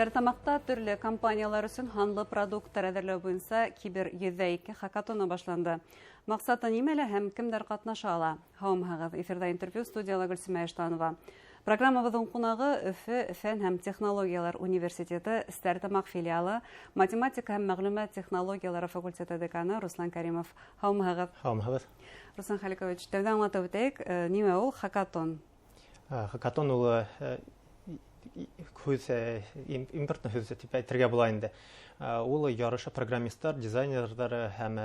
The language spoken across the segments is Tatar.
Стартамакта төрле компаниялар өчен ханлы продукттар әзерләү буенча кибер 102 хакатоны башланды. Максаты нимәле һәм кемдер катнаша ала? Һаумыгыз, эфирда интервью студияла Гөлсемә Эштанова. Программабыздың кунагы Өфе фән һәм технологиялар университеты Стартамак филиалы, математика һәм мәгълүмат технологиялары факультеты деканы Руслан Каримов. Һаумыгыз. Һаумыгыз. Руслан Халикович, тәүдән аңлатып үтәйек, нимә ул хакатон? Хакатон ул импортный хүз дип әйтергә була инде. Ул ярышы программистлар, дизайнерлар һәм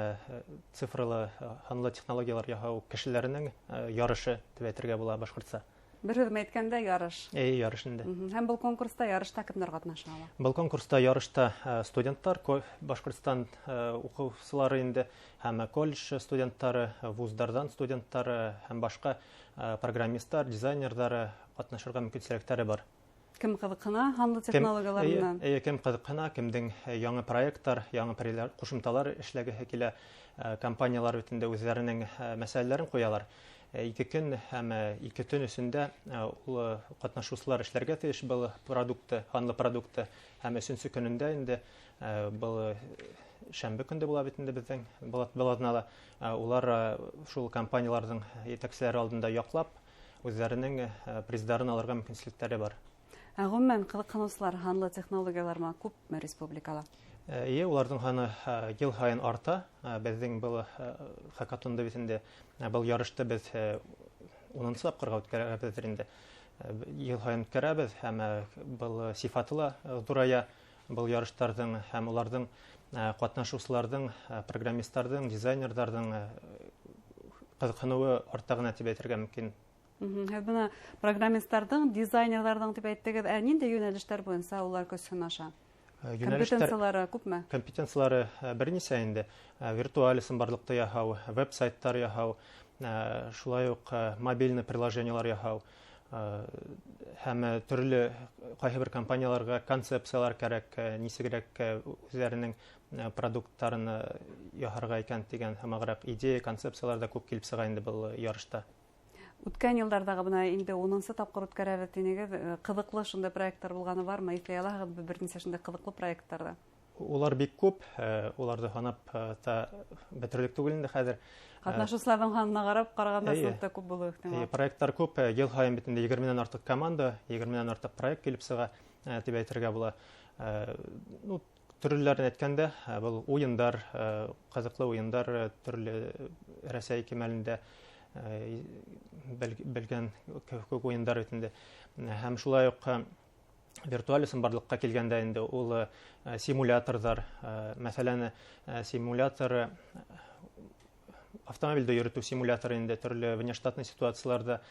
цифрлы ханлы технологиялар яһау кешеләренең ярышы дип әйтергә була башкортса. Бер һүз әйткәндә ярыш. Ярыш инде. Һәм бу конкурста ярышта кемнәр катнаша ала? Бу конкурста ярышта студентлар, Башкортстан укучылары инде һәм колледж студентлары, вуздардан студентлары һәм башка программистлар, дизайнерлар катнашырга мөмкинлекләре бар. Кем кызыксына ханлы технологияларыннан? Кем кызыксына, кемдең яңа проекттар, яңа кушымталар эшләгәһе килә, компаниялар битендә үзләренең мәсьәләләрен куялар. Ике көн һәм ике төн өчендә ул катнашучылар эшләргә тиеш был продукты, ханлы продукты һәм өченче көнендә инде был шәмбе көндә була бит инде безнең Балатнада улар шул компанияларның итәкчеләре алдында яклап үзләренең призларын алырга мөмкинлекләре бар. Гомумән кызыксынучылар ханлы технологияларга күпме республикала? Уларның ханы ел һайын арта. Безнең был хакатонда бит инде был ярышта без 10 тапкырга үткәрәбез инде. Ел һайын үткәрәбез һәм был сифатлы зурая был ярыштарның һәм уларның катнашучыларның, программистларның, дизайнерларның кызыксынуы артаган дип әйтергә мөмкин. Бuna программистларның, дизайнерларның дип әйттегез, нинди юнәлештәр буенча улар көчен аша? Компетенциялары күпме? Компетенциялары берничә инде. Виртуаль сымбарлыкта яһау, веб-сайттар яһау, шулай ук мобильный приложениялар яһау һәм төрле кайбер бер компанияларга концепциялар кирәк, нисегрәк үзләренең продуктларын яһарга икән дигән һәм идея, концепциялар да күп килеп чыга инде бу ярышта. Үткән еллардагы бuna инде 10-нчы тапкыр үткәрәбез дигән кызыклы шундый проектлар булганы бармы? Исә алагыз берничә шундый кызыклы проектларда? Улар бик күп, уларда ханап та бетерлек түгел инде хәзер. Катнашучыларның ханына карап караганда сынтта күп булу ихтимал. Проектлар күп, ел һайын бит инде 20 нән артык команда, 20 нән артык проект килеп чыга дип әйтергә була. Төрләрен әйткәндә, бу уендар, кызыклы уендар, төрле Россия кимәлендә белгән күп уендар бит һәм шулай ук виртуаль сымбарлыкка килгәндә инде ул симуляторлар, мәсәлән, симулятор автомобильдә йөртү симуляторы инде төрле внештатный ситуацияларда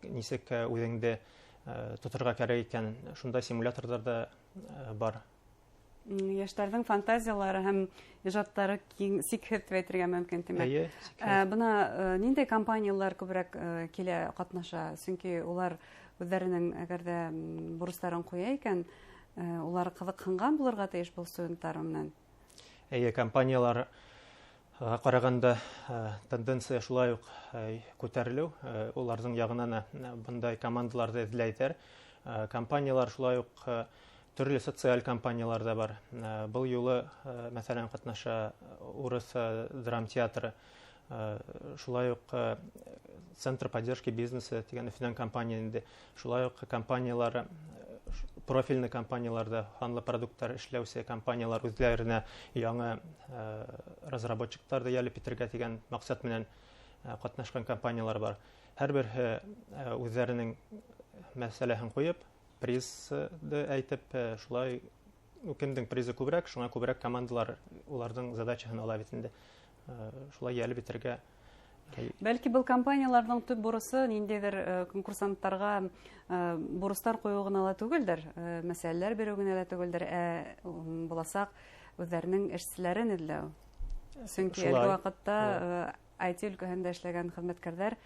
нисек үзеңдә тотырга кирәк икән, шунда симуляторлар да бар. Яшьләрнең фантазиялары һәм иҗаттары киң сикһез дип әйтергә мөмкин димәк. Бuna нинди компаниялар күбрәк килә катнаша? Чөнки улар үзләренең әгәрдә бурычларын куя икән, улар кызыксынган булырга тиеш бу студентлар менән. Компаниялар караганда тенденция шулай ук күтәрелү, уларның ягыннан бундай командаларда эзләйтер. Компаниялар шулай ук төрле социаль компаниялар да бар. Был юлы, мәсәлән, катнаша Урыс драм театры, шулай ук Центр поддержки бизнеса дигән Өфедән компания инде. Шулай ук компаниялар, профильный компанияларда ханлы продукттар эшләүче компаниялар үзләренә яңа разработчикларда ялеп итәргә дигән максат белән катнашкан компаниялар бар. Һәрбер үзләренең мәсьәләһен куеп, призды әйтеп, шулай кемдең призы күбрәк, шуңа күбрәк командалар уларның задачасын ала бит инде. Шулай ялеп итәргә. Бәлки бу компанияларның төп бурысы ниндидер конкурсантларга бурыстар кую гына ла түгелдер, мәсьәләләр бирү генә дә түгелдер, буласак үзләренең эшчеләрен эзләү. Чөнки әлеге вакытта IT өлкәһендә эшләгән хезмәткәрләр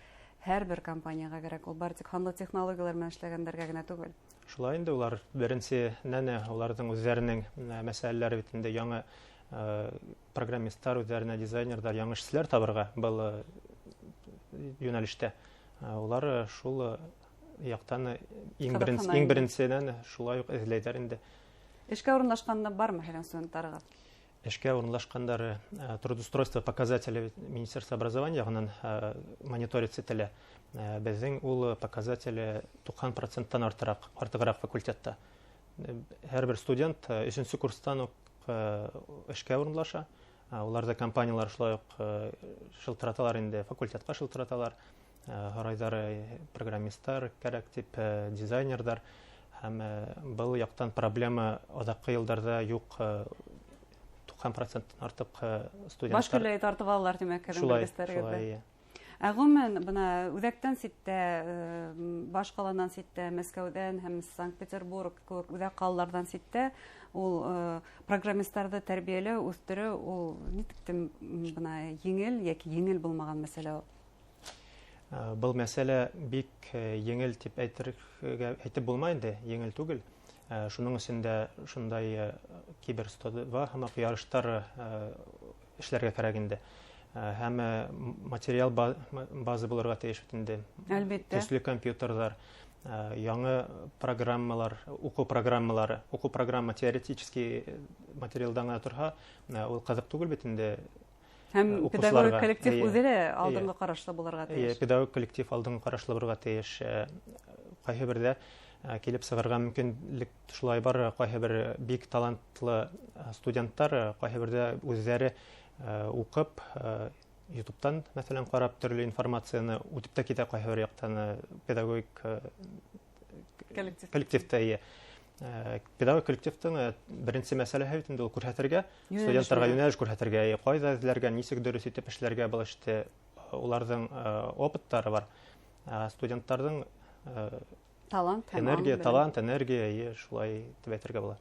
һәрбер компанияга кирәк, ул бары тик ханлы технологиялар белән эшләгәндәргә генә түгел. Шулай инде улар беренче уларның үзләренең мәсьәләләре бит инде яңа программистлар, үзләренә дизайнерлар, яңа эшчеләр табырга был юнәлештә. Улар шул яктан иң беренчедән шулай ук эзләйдер инде. Эшкә урынлашканда бармы һәлән студентларыгыз? Эшкә урынлашкандары трудоустройство показатели Министерства образования ягынан мониториться ителә. Безнең ул показатели 90%-тан артыграк факультетта. Һәрбер студент 3-нче курстан ук эшкә урынлаша. Уларда компаниялар шулай ук шылтыраталар инде, факультетка шылтыраталар. Һарайдары программисттар кирәк дип, дизайнердар. Һәм был яктан проблема адаккы елларда юк, 90% артык студентлар. Башкөләй тартып алалар димәк, Шулай. Гомумән, бына үзәктән ситтә, баш каладан ситтә, Мәскәүдән һәм Санкт-Петербург кебек үзәк калалардан ситтә, ул программистларны тәрбияләү, үстерү, ул нитектем бына еңел яки еңел булмаган мәсьәлә. Был мәсьәлә бик еңел дип әйтеп булмый инде, еңел түгел. Шуның өчендә шундай киберстудия һәм ярыштар эшләргә кирәк инде. Һәм материал базы булырга тиеш инде. Әлбәттә. Төсле компьютерлар, яңа программалар, уку программа теоретический материалдан гына торһа, ул кызык түгел бит инде. Һәм педагогик коллектив үзе дә алдынгы карашлы булырга тиеш. Педагогик коллектив алдынгы карашлы булырга тиеш. Кайһы бердә килеп сыгырга мөмкинлек шулай бар, кайһы бер бик талантлы студентлар, кайһы бердә үзләре укып, YouTube'тан, мәсәлән, карап төрле информацияны үтеп тә китә, кайһы бер яктан педагогик коллективтә. Педагогик коллективтың беренче мәсьәләһе инде ул күрһәтергә, студентларга юнәлеш күрһәтергә, кайда эзләргә, ничек дөрес итеп эшләргә була иште, уларның опыттары бар. Студентларның энергия, шулай дип әйтергә була.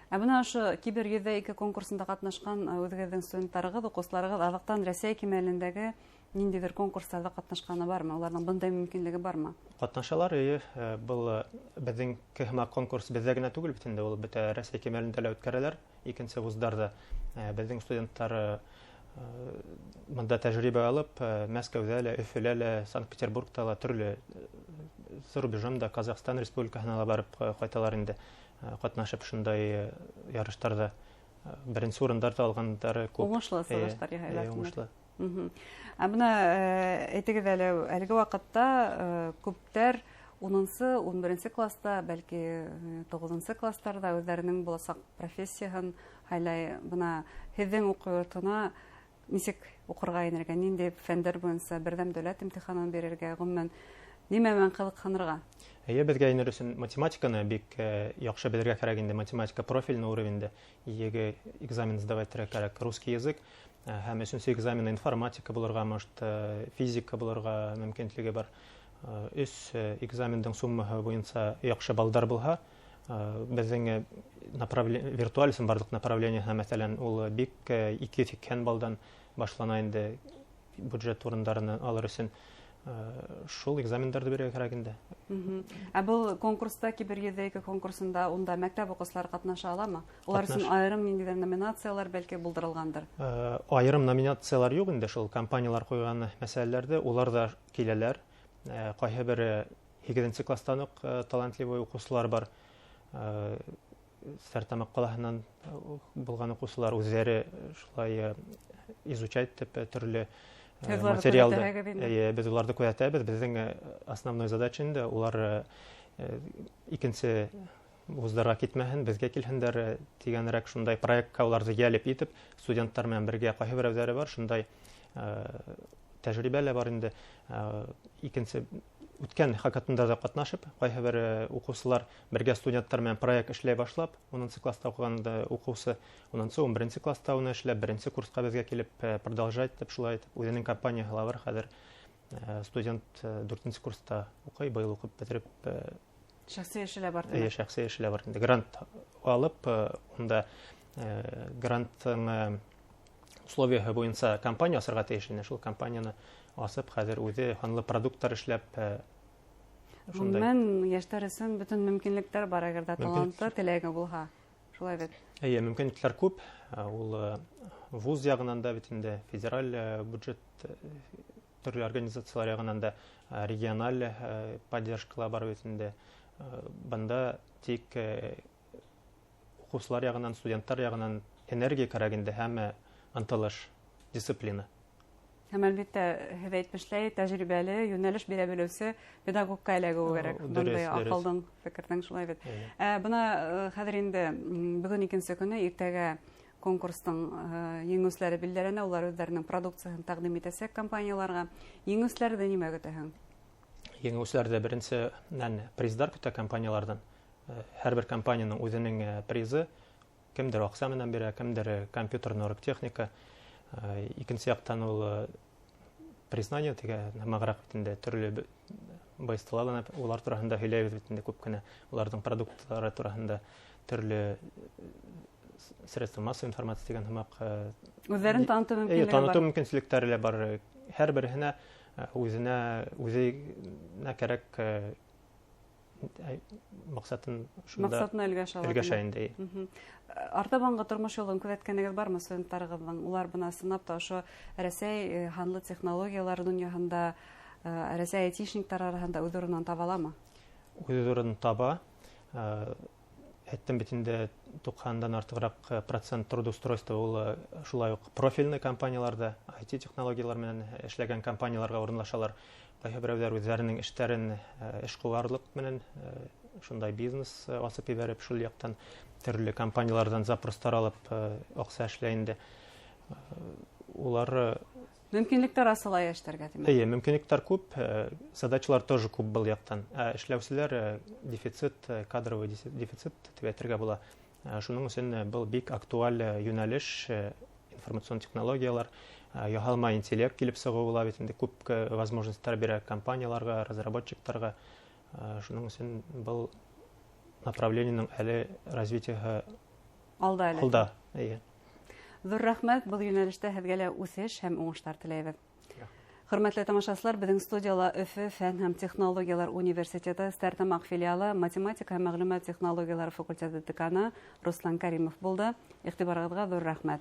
Бына ошо Кибер 102 конкурсында катнашкан үзегезнең студентларыгыз, укучыларыгыз азактан Россия кимәлендәге ниндидер конкурсларда катнашканы бармы? Уларның бундай мөмкинлеге бармы? Катнашалар, был безнең конкурс бездә генә түгел бит инде, ул бөтә Россия кимәлендә лә үткәрәләр, икенче вузларда. Безнең студентлар монда тәҗрибә алып, Мәскәүдә лә, Өфөдә лә, Санкт-Петербургта ла төрле зарубежда, Казахстан Республикасына барып кайталар инде. Катнашып шундай ярыштарда беренче урыннарда алгандары күп. Уңышлы сыгыштар яһайлар. Уңышлы. Бuna әйтегез әлеге вакытта күптәр 10-нчы, 11-нче класста, бәлки 9-нчы классларда үзләренең буласак профессияһын хайлай. Бuna һеҙҙең уку йортона нисек укырга инергә, нинди фәндәр буенча бердәм дәүләт имтиханын бирергә, гомумән нимә белән кызыксынырга? Безгә инер өчен математиканы бик яхшы белергә кирәк инде, математика профильный уровеньдә. Еге экзамен сдавать кирәк, русский язык, һәм өченче экзамены информатика булырга, может, физика булырга мөмкинлеге бар. Өч экзамендың суммаһы буенча яхшы балдар булһа, безнең виртуаль барлык направлениеһы, мәсәлән, ул бик 2-80 балдан башлана инде бюджет урыннарын алыр өчен. Шул экзамендарды бирергә кирәк инде. Бу конкурста, Кибер 102 конкурсында, унда мәктәп укучылары катнаша аламы? Улар өчен айрым ниндидер номинациялар бәлки булдырылгандыр? Айрым номинациялар юк инде, шул компаниялар куйган мәсьәләләрдә, улар да киләләр. Кайһы бер 8-нче класстан ук талантливый укучылар бар. Стартамак калаһыннан булган укучылар үзләре шулай изучать төрле материалды. Без уларды күзәтәбез. Безнең основной задача инде улар икенче вузларга китмәһен, безгә килһендер дигәнрәк шундай проектка уларны ялеп итеп, студентлар белән бергә кайһы бер үзләре бар, шундай тәҗрибәләр бар инде. Икенче үткән хакатында катнашып, кайһы бер укучылар бергә студентлар белән проект эшләй башлап, 10-нчы класста укыганда укучы 10-нчы, 11-нче класста уны эшләп, 1-нче курска безгә килеп продолжать дип шулай итеп, үзенең компанияһы бар. Хәзер студент 4-нче курста укый, быел укып бетереп, шәхси эшләр бар. Шәхси эшләр бар. Грант алып, унда грантның условияһы буенча компания асырга тиеш, шул компанияны асып, хәзер үзе ханлы продуктлар эшләп шундай. Мен яшьтәр өчен бөтен мөмкинлекләр бар, әгәр дә талантлы, теләге булһа. Шулай бит. Мөмкинлекләр күп. Ул вуз ягынан да бит инде, федераль бюджет төрле организациялар ягынан да, региональ поддержкалар бар бит инде. Бында тик укучылар ягынан, студенттар ягынан энергия кирәк инде һәм ынтылыш, дисциплина. Һәм әлбәттә, һез әйтмешләй, тәҗрибәле, юнәлеш бирә белүсе педагогка эләгү кирәк. Бундай акылдың, фикердең шулай бит. Бuna хәзер инде бүген икенче көне, иртәгә конкурстың еңүчеләре билдәләнә, улар үзләренең продукциясын тәкъдим итәсәк компанияларга. Еңүчеләрдә нимә көтәһең? Еңүчеләрдә беренче приздар көтә компаниялардан. Һәрбер компаниянең үзенең призы, кемдер акча менән бирә, кемдер компьютерный урок техника. Икенче яктан ул признание тигә мәгърәф итендә төрле байстыларны улар турында һөйләбез бит инде күп кенә. Уларның продуктлары турында төрле средства массовой информации дигән һәмәк үзләрен таныту мөмкинлекләре бар. Һәрберсенә үзенә кирәк максатына өлгәшә инде. Артабанғы тормыш юлын күзәткәнегез бармы студентларыгызның? Улар бына сынапта ошо Рәсәй ханлы технологиялар дөньяһында, Рәсәй айтишниклар арасында үз урынын таба аламы? Үз урынын таба. Әйттем бит инде 90-дан артыграк процент трудоустройства ул шулай ук профильный компанияларда, IT технологиялар менән эшләгән компанияларга урынлашалар. Кайһы берәүләр үзләренең эшләрен эшкуарлык менән шундай бизнес асып ибәреп, шул яктан төрле компаниялардан запростар алып акча эшләй инде. Улар мөмкинлекләр асыла яшьтәргә димәк. Мөмкинлекләр күп, задачалар тоже күп был яктан. Эшләүчеләр дефицит, кадровый дефицит дип әйтергә була. Шуның өчен был бик актуаль юнәлеш, информацион технологиялар, яһалма интеллект килеп сыгу була бит инде күп возможностьлар бирә компанияларга, разработчикларга. Шуның өчен был направлениенең әле развитиеһы алда. Зур рәхмәт, был юнәлештә һезгә лә үсеш һәм уңышлар теләйбез. Хөрмәтле тамашачылар, безнең студияла Өфе фән һәм технологиялар университеты Стәрлетамак филиалы математика һәм мәгълүмат технологиялары факультеты деканы Руслан Кәримов булды. Игътибарыгызга зур рәхмәт.